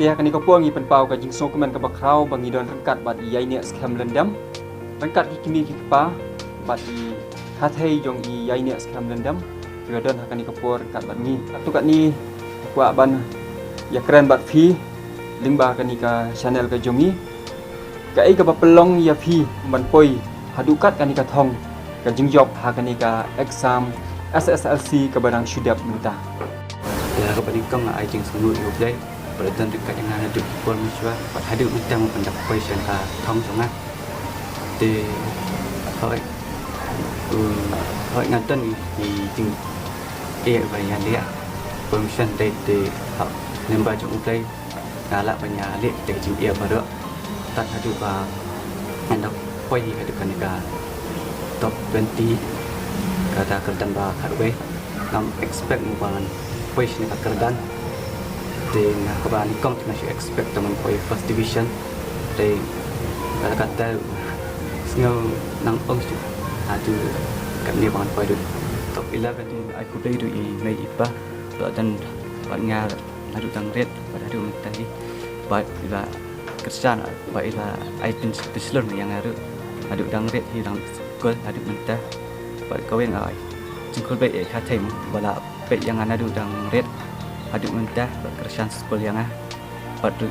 Tia kani ko puangi penpau ka jing song kemen ka bakrau bangi don rengkat bat i yai ne scam lendam. Rengkat ki kimi ki pa bat i hathei jong i yai ne scam lendam. Juga don kani ko puar rengkat bat ni. Atu kat ni kwa ban ya keren bat fi lingba kani ka channel ka jongi. Ka ai ka ba pelong ya fi ban poi hadukat kani ka thong ka jing job ha kani ka exam SSLC ka barang syudap muta. Ya ka panikang ai jing sunu yo play. Berdan dekat dengan hidup pun macam pada hidup kita mendapat syarikat thong sangat di hari ngatan di jing banyak dia permission dari hak lembar jumlah play galak banyak lihat dari jing baru tak hidup anda poi hidup kan dekat top 20 kata kerdan bah kadwe nam expect muban poi sini kerdan dengan kebaran kom kita masih expect teman poi first division dari kata sengau nang ong tu ada kat ni bangan poi top 11 aku play tu mai ipa dan banyak ada tang red pada ada tadi buat ila kerjaan buat ila item special yang ada tang red hilang gol ada mentah buat kawin ai jengkol baik kata bala baik yang ada tang red ada mentah kerjaan sekolah yang pada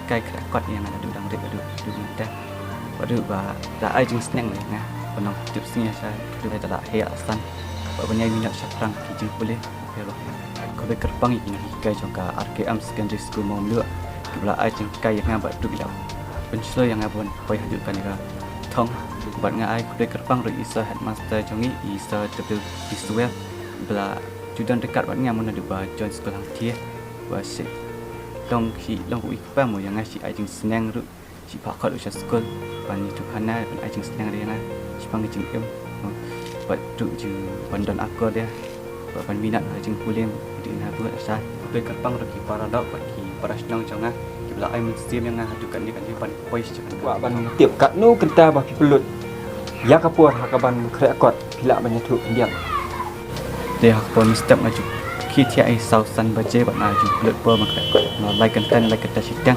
kai krekot yang ada dudang red ada mentah pada dah ai jeng senang ni penuh tipsnya saya tu dah tak hea asan banyak minat syafrang kijing boleh pero kalau kerbang ini kai jongka RKM secondary school mau lua kibla ai jeng kai yang abad tu bilau penselo yang abon poi hajukan ni thong buat ngai kalau kerbang ro isa headmaster jongi isa tu visual bela judan dekat buatnya mana ada bah join sekolah dia bahasa long ikpa mo yang ngasih ai jeng senang ru si pakat usah sekolah pani tu kana ai jeng senang dia na si panggil jeng buat tu je pandan aku dia buat pan minat ai jeng kulim di na buat asal tu kerpang reki para dak bagi para senang jangan kibla ai muslim yang hadukan dia kan dia pan pois jangan Wa ban tiap kat nu kenta ba pi pelut. Ya kapur hakaban krekot bila banyak tu diam. Dia pun step maju kita ai sausan baje bat maju pelut pun mak no like content like kita sidang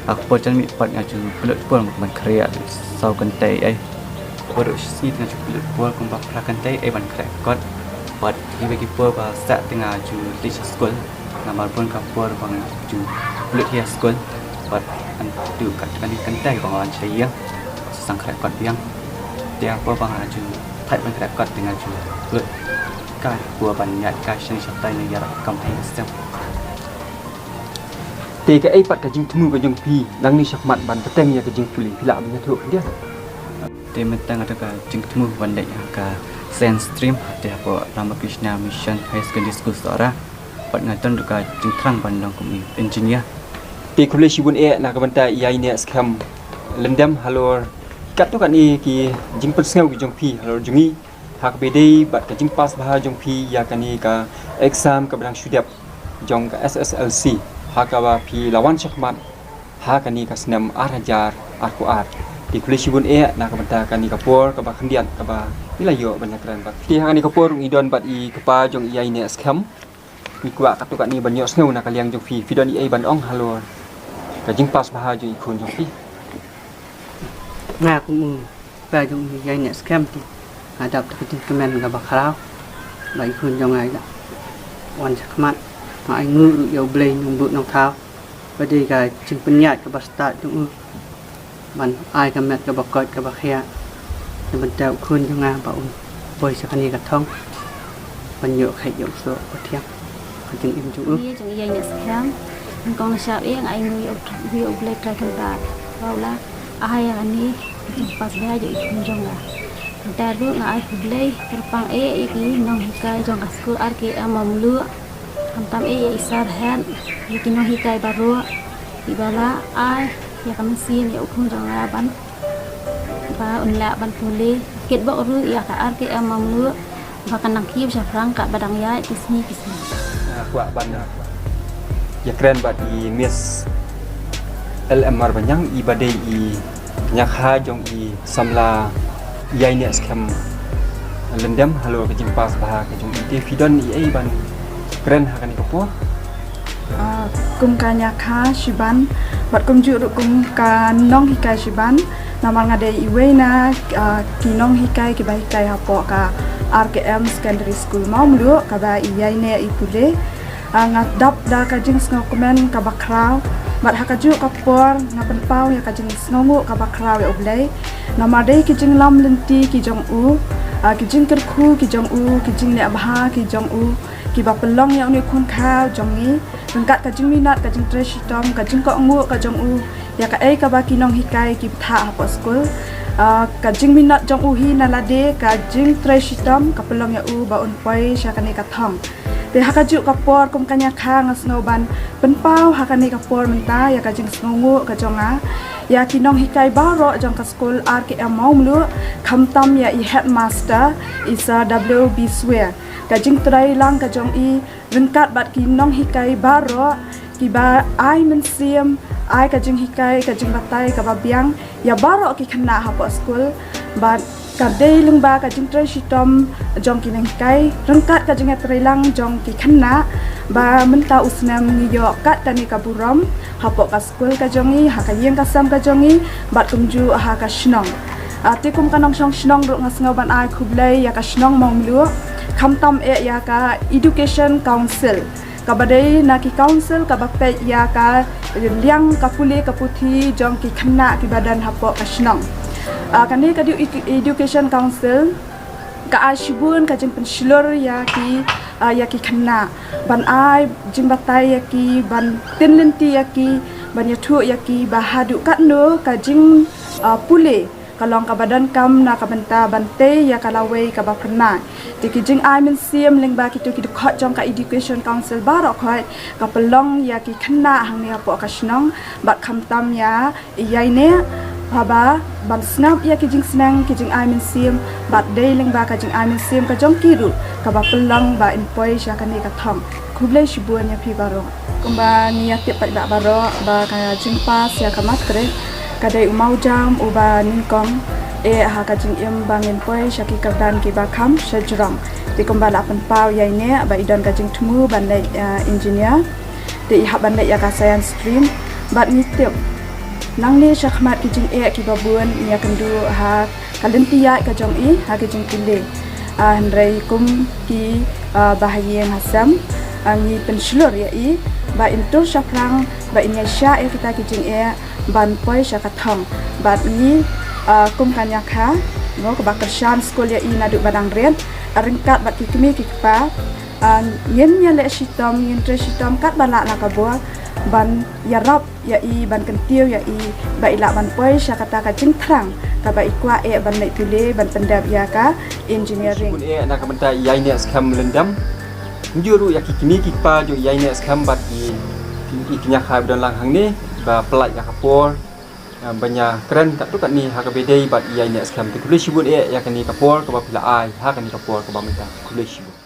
aku pun jangan pat maju pelut pun man kreat sau content ai baru si dengan pelut pun kumpak content ai ban krekot buat bagi pun ba start tengah ju teach school nama pun kapur bang ju pelut hias school buat antu kat kan content bang saya sang krekot yang dia pun bang ju type ban krekot dengan ju pelut kai buah banyak kai seni serta negara kampung sistem. Tiga ai pat ka jing temu ka jong pi nang ni syakmat ban peteng ya ka jing puli bila banyak tu dia. Dia mentang ada ka jing temu bandai ka Science Stream dia apa Ramakrishna Mission High Secondary School Sora pat ngaton ka jing terang bandang kumi engineer. Ti kule sibun na ka banta iai ne scam lendam halor kat tu kan ni ki jing pel sengau ki jong pi halor jungi hak bedai bat ka jing pas bah jong pi ya kani ka exam ka barang syudap jong ka SSLC hak ba pi lawan syakmat hak kani ka senam arajar arkuar di kule sibun na ka banta kani ka por ka ba khendian ka ba nila yo banyak keren bat ti hak kani ka por idon bat I kepa jong iai ne scam mi kwa ka tu ka ni banyo sengau na ka liang jong pi fidon I ban ong halor ka jing pas bah jong ikun jong pi nga cũng ba jong iai ne scam ti ada tak kemen ga bakrau bai khun jong ai da wan sakmat ai ngu yo blei nung bu nong thao ba di ga ching penyat ka basta jong man ai ka met ka bakot ka bakhia ni ban ta khun jong a ba poi sakani ka thong ban yo khai yo so ba thiam ka ching im jong ni jong iai ne scam kong na siap ai ngu yo blei ka kan ta wala ai ani pas ba jo khun jong a Daru ngai kublai terpang iki nong hikai jong asku RKM mamlu hantam isar han iki nong hikai baru ibala ai ya kami sin ya ukun jong ban ba unla ban puli kit bok ru ya ka RKM mamlu bahkan nang kiu syafrang ka badang ya kisni Wa ban ya keren bat I miss LMR banyang I badai I nyakha jong I samla yai ne scam lendam halo ke jing pas bah ke jing ite fidon I ai ban keren ha kan ko kum kanya kha shiban bat kum ju kum ka nong hikai shiban namal ngade iwe na ki nong hikai ki bai kai hapo ka RKM Secondary School mau mlu ka ba iyai ne ipule ngat dap da ka jing sngo komen ka bakrau bat hakaju ka por ngapen pau ya ka jing snongu ka bakrau ya oblei namade ki jing lam lenti ki jong u ki jing kerku ki jong u ki jing ne bha ki jong u ki ba pelong yang ni khun khao jong ni rengkat ka jing minat ka jing tresitom ka jing ko ngu ka jong u ya ka ei ka ba ki nong hikai ki tha hapo school ka jing minat jong u hi na lade ka jing tresitom ka pelong ya u ba un poi sha ka ni ka thong te hakaju ka por kum kanya khang snowban penpau hakani ka por menta ya ka jing snongu ka jonga ya ki nong hikai baro jong ka school RKM maumlu khamtam ya i headmaster isa WB swear ka jing trai lang ka jong i rengkat bat ki nong hikai baro ki ba ai men siam ai ka jing hikai ka jing batai ka babiang ya baro ki khna hapo school bat ka dei lung ba ka jing trai shitom jong ki nang kai rengkat ka jing trai lang jong ki khna ba menta usnam ni yo kat tani ka buram hapo ka school ka jongi ha ka yeng ka sam ka jongi bat kumju ha ka shnong ati kum ka nong shong shnong ro ngas ban ai khublei ya ka shnong mong lu khamtam e ya ka education council ka badai na ki council ka bape ya ka liang ka puli ka puthi jong ki khna ki badan hapo ka shnong kani ka di education council ka ashibun ka jing pensilor ya ki khna ban ai jing batai ya ki ban tinlenti ya ki ban yathu ya ki bahadu kat no ka jing pule kalong ka badan kam na ka benta bante ya kalawei ka baprna tiki jing ai men siam ling ba ki tu ki khot jong ka education council baro khoi ka pelong ya ki khna hang ne apo ka shnong bat khamtam ya yai ne haba ban snap ya ki jing snang ki jing ai men siam bat dei ling ba ka jing ai men siam ka jong ki ru ka ba pelong ba in poi sha ka ni ka thong khuble shibuan ya phi baro kumba ni ya te pa da baro ba ka jing pas ya ka mat kre kadai umau jam uba ningkong ha ka jing im bangin poi shaki kardan ki ba kham shajrong ti komba la pan pau yai ne ba idon ka jing thmu ban le engineer ti ha ban le ya ka science stream bat ni te nang le shakhmat ki jing ki ba bun ya kandu ha kalentia ka jong i ha ki jing kile handrai kum ki bahayeng hasam angi pensilor ya i ba intur shakrang ba inya sha kita ki jing ban poi syakathong bat ni kum kanya kha no ka bakershan school ya ina du badang ren ringkat bat ki kemi ki pa yen nya le shitom yen tre shitom kat bala la ka bo ban ya rap ya i ban kentiu ya i ba ila ban poi syakata ka jing thrang ka ba ikwa ban le tule ban pendap ya ka engineering kun na ka benta yai ne skam lendam njuru ya ki kemi ki pa jo yai ne skam bat ki kinya kha dan lang hang ni ba pelai ya kapor banyak keren tak tu kat ni ha ka bedai bat yai ne skam tu kulai shibun ya kan ni kapor ka ba pila ai ha kan ni kapor ka ba menta kulai shibun